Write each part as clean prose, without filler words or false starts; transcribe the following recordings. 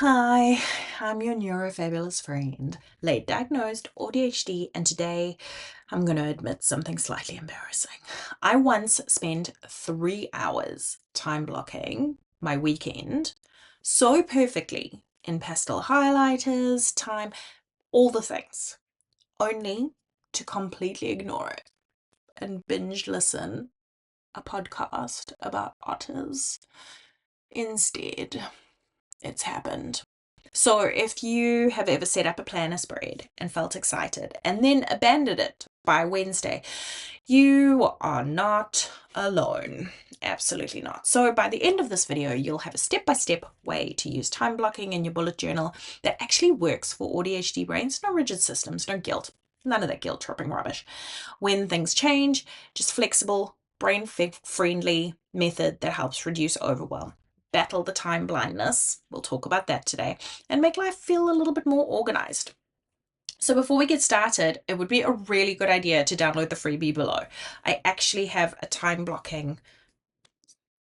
Hi, I'm your neurofabulous friend, late diagnosed AuDHD, and today I'm going to admit something slightly embarrassing. I once spent 3 hours time blocking my weekend so perfectly in pastel highlighters, time, all the things, only to completely ignore it and binge listen a podcast about otters. Instead, it's happened. So if you have ever set up a planner spread and felt excited and then abandoned it by Wednesday, you are not alone. Absolutely not. So by the end of this video, you'll have a step-by-step way to use time blocking in your bullet journal that actually works for ADHD brains. No rigid systems, no guilt, none of that guilt-tripping rubbish. When things change, just flexible, brain-friendly method that helps reduce overwhelm. Battle the time blindness, we'll talk about that today, and make life feel a little bit more organized. So before we get started, it would be a really good idea to download the freebie below. I actually have a time blocking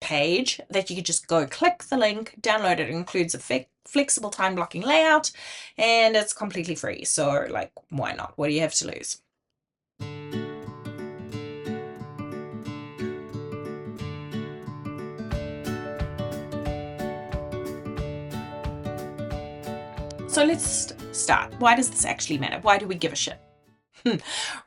page that you could just go click the link, download it. It includes a flexible time blocking layout, and it's completely free. So like, why not? What do you have to lose? So let's start. Why does this actually matter? Why do we give a shit?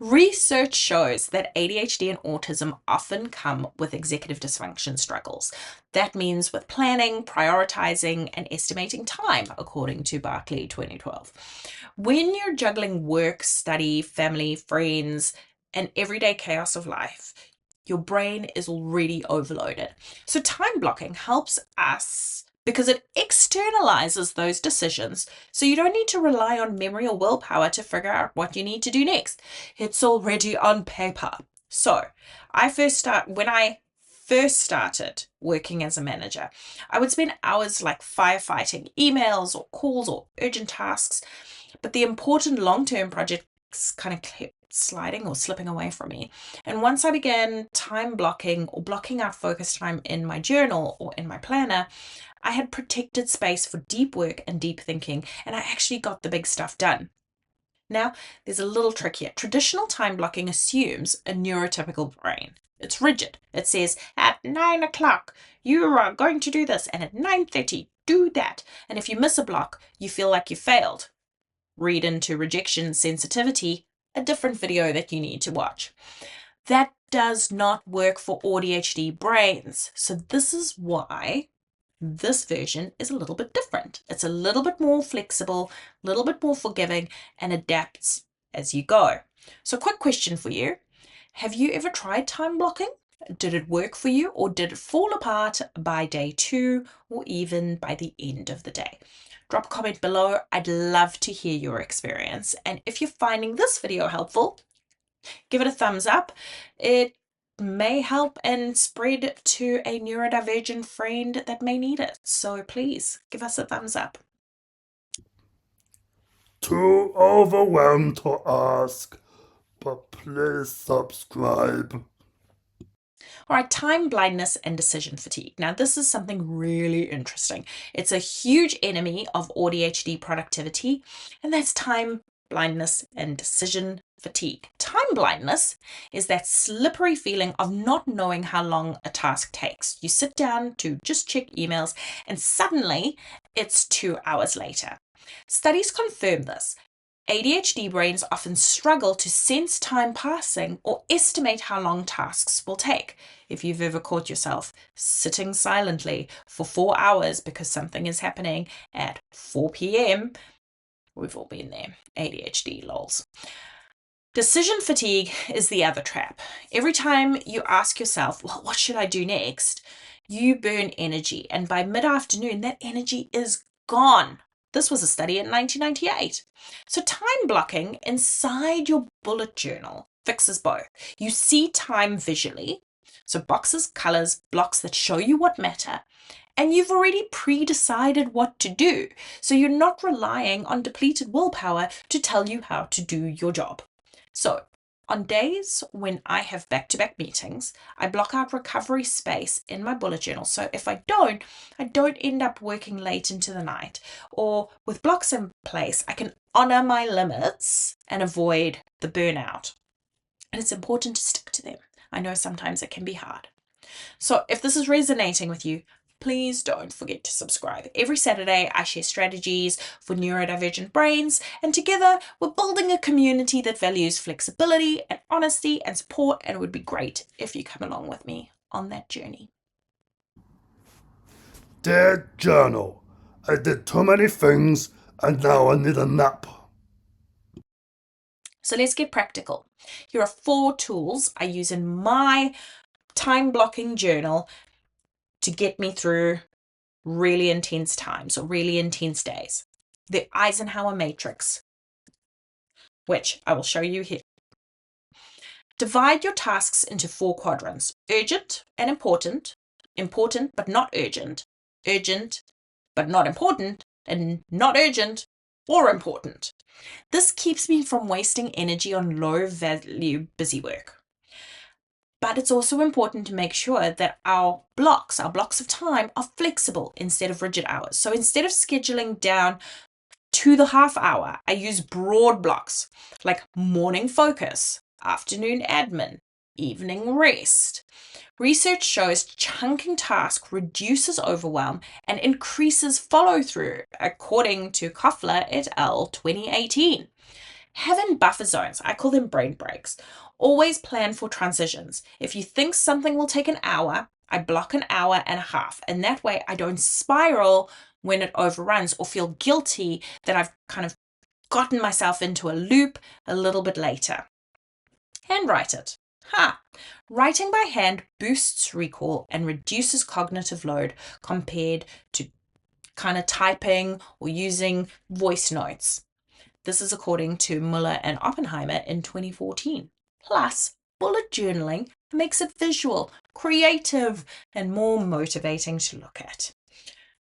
Research shows that ADHD and autism often come with executive dysfunction struggles. That means with planning, prioritizing, and estimating time, according to Barkley 2012. When you're juggling work, study, family, friends, and everyday chaos of life, your brain is already overloaded. So time blocking helps us because it externalizes those decisions, so you don't need to rely on memory or willpower to figure out what you need to do next. It's already on paper. So when I first started working as a manager, I would spend hours like firefighting emails or calls or urgent tasks, but the important long-term projects kind of kept sliding or slipping away from me. And once I began time blocking or blocking out focus time in my journal or in my planner, I had protected space for deep work and deep thinking, and I actually got the big stuff done. Now, there's a little trick here. Traditional time blocking assumes a neurotypical brain. It's rigid. It says, at 9 o'clock, you are going to do this, and at 9:30, do that. And if you miss a block, you feel like you failed. Read into rejection sensitivity, a different video that you need to watch. That does not work for ADHD brains. So this is why this version is a little bit different. It's a little bit more flexible, a little bit more forgiving, and adapts as you go. So quick question for you. Have you ever tried time blocking? Did it work for you, or did it fall apart by day 2 or even by the end of the day? Drop a comment below. I'd love to hear your experience. And if you're finding this video helpful, give it a thumbs up. It may help and spread to a neurodivergent friend that may need it. So please give us a thumbs up. Too overwhelmed to ask, but please subscribe. All right, time blindness and decision fatigue. Now, this is something really interesting. It's a huge enemy of ADHD productivity, and that's time blindness and decision fatigue. Time blindness is that slippery feeling of not knowing how long a task takes. You sit down to just check emails, and suddenly it's 2 hours later. Studies confirm this. ADHD brains often struggle to sense time passing or estimate how long tasks will take. If you've ever caught yourself sitting silently for 4 hours because something is happening at 4 p.m., we've all been there. ADHD lols. Decision fatigue is the other trap. Every time you ask yourself, well, what should I do next? You burn energy, and by mid-afternoon, that energy is gone. This was a study in 1998. So time blocking inside your bullet journal fixes both. You see time visually, so boxes, colors, blocks that show you what matter, and you've already pre-decided what to do. So you're not relying on depleted willpower to tell you how to do your job. So On days when I have back-to-back meetings, I block out recovery space in my bullet journal. So if I don't end up working late into the night. Or with blocks in place, I can honor my limits and avoid the burnout. And it's important to stick to them. I know sometimes it can be hard. So if this is resonating with you, please don't forget to subscribe. Every Saturday, I share strategies for neurodivergent brains, and together we're building a community that values flexibility and honesty and support, and it would be great if you come along with me on that journey. Dear journal, I did too many things and now I need a nap. So let's get practical. Here are 4 tools I use in my time blocking journal to get me through really intense times or really intense days. The Eisenhower Matrix, which I will show you here. Divide your tasks into 4 quadrants: urgent and important, important but not urgent, urgent but not important, and not urgent or important. This keeps me from wasting energy on low value busy work. But it's also important to make sure that our blocks of time are flexible instead of rigid hours. So instead of scheduling down to the half hour, I use broad blocks like morning focus, afternoon admin, evening rest. Research shows chunking tasks reduces overwhelm and increases follow through, according to Koffler et al. 2018. Having buffer zones, I call them brain breaks. Always plan for transitions. If you think something will take an hour, I block an hour and a half, and that way I don't spiral when it overruns or feel guilty that I've kind of gotten myself into a loop a little bit later. Handwrite it. Writing by hand boosts recall and reduces cognitive load compared to kind of typing or using voice notes. This is according to Muller and Oppenheimer in 2014. Plus, bullet journaling makes it visual, creative, and more motivating to look at.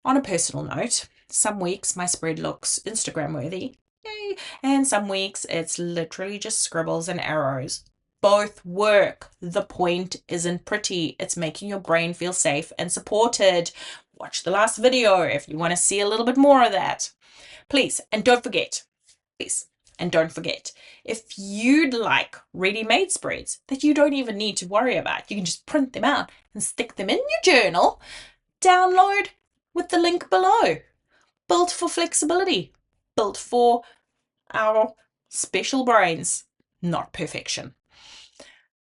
On a personal note, some weeks my spread looks Instagram worthy, yay, and some weeks it's literally just scribbles and arrows. Both work. The point isn't pretty, it's making your brain feel safe and supported. Watch the last video if you want to see a little bit more of that. Please, and don't forget, if you'd like ready-made spreads that you don't even need to worry about, you can just print them out and stick them in your journal, download with the link below. Built for flexibility, built for our special brains, not perfection.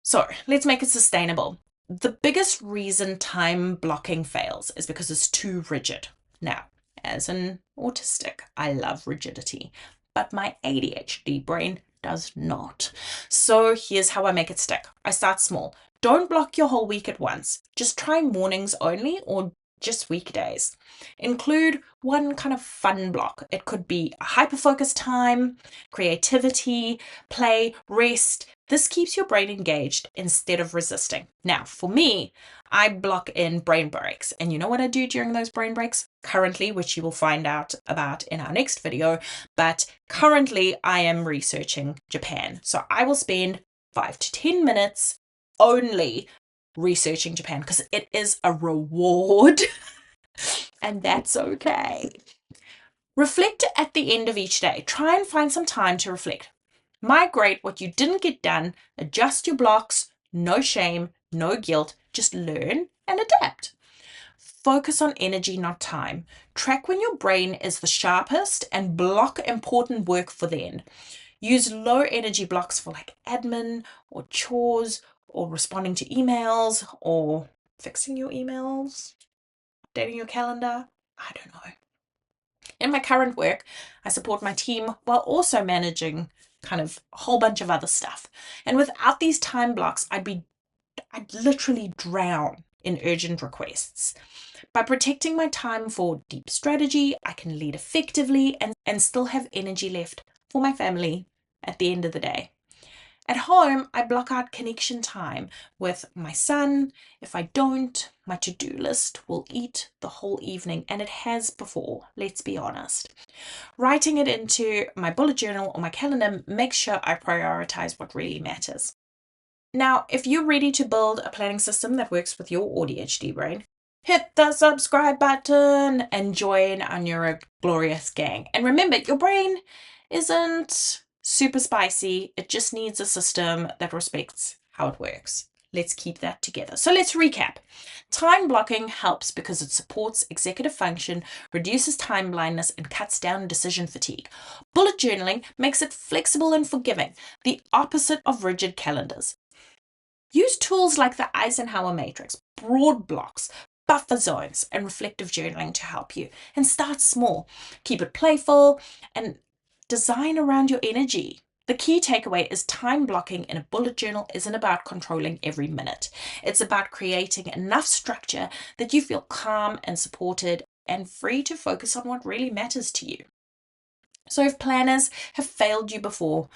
So let's make it sustainable. The biggest reason time blocking fails is because it's too rigid. Now, as an autistic, I love rigidity, but my ADHD brain does not. So here's how I make it stick. I start small. Don't block your whole week at once. Just try mornings only or just weekdays. Include one kind of fun block. It could be a hyper-focused time, creativity, play, rest. This keeps your brain engaged instead of resisting. Now, for me, I block in brain breaks. And you know what I do during those brain breaks? Currently, which you will find out about in our next video, but currently I am researching Japan. So I will spend 5 to 10 minutes only researching Japan because it is a reward and that's okay. Reflect at the end of each day. Try and find some time to reflect. Migrate what you didn't get done, adjust your blocks, no shame, no guilt, just learn and adapt. Focus on energy, not time. Track when your brain is the sharpest and block important work for then. Use low energy blocks for like admin or chores or responding to emails or fixing your emails, updating your calendar. I don't know. In my current work, I support my team while also managing kind of a whole bunch of other stuff. And without these time blocks, I'd literally drown in urgent requests. By protecting my time for deep strategy, I can lead effectively and still have energy left for my family at the end of the day. At home, I block out connection time with my son. If I don't, my to-do list will eat the whole evening, and it has before, let's be honest. Writing it into my bullet journal or my calendar makes sure I prioritize what really matters. Now, if you're ready to build a planning system that works with your ADHD brain, hit the subscribe button and join our Neuroglorious gang. And remember, your brain isn't super spicy. It just needs a system that respects how it works. Let's keep that together. So let's recap. Time blocking helps because it supports executive function, reduces time blindness, and cuts down decision fatigue. Bullet journaling makes it flexible and forgiving, the opposite of rigid calendars. Use tools like the Eisenhower Matrix, broad blocks, buffer zones, and reflective journaling to help you. And start small. Keep it playful and design around your energy. The key takeaway is time blocking in a bullet journal isn't about controlling every minute. It's about creating enough structure that you feel calm and supported and free to focus on what really matters to you. So if planners have failed you before,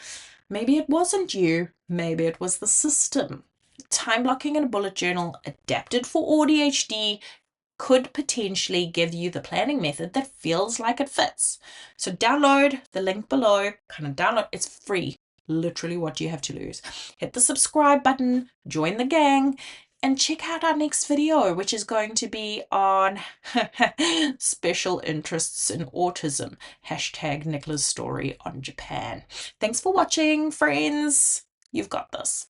maybe it wasn't you, maybe it was the system. Time blocking in a bullet journal adapted for ADHD could potentially give you the planning method that feels like it fits. So download the link below, it's free, literally what you have to lose. Hit the subscribe button, join the gang, and check out our next video, which is going to be on special interests in autism, #Nicola's story on Japan. Thanks for watching, friends. You've got this.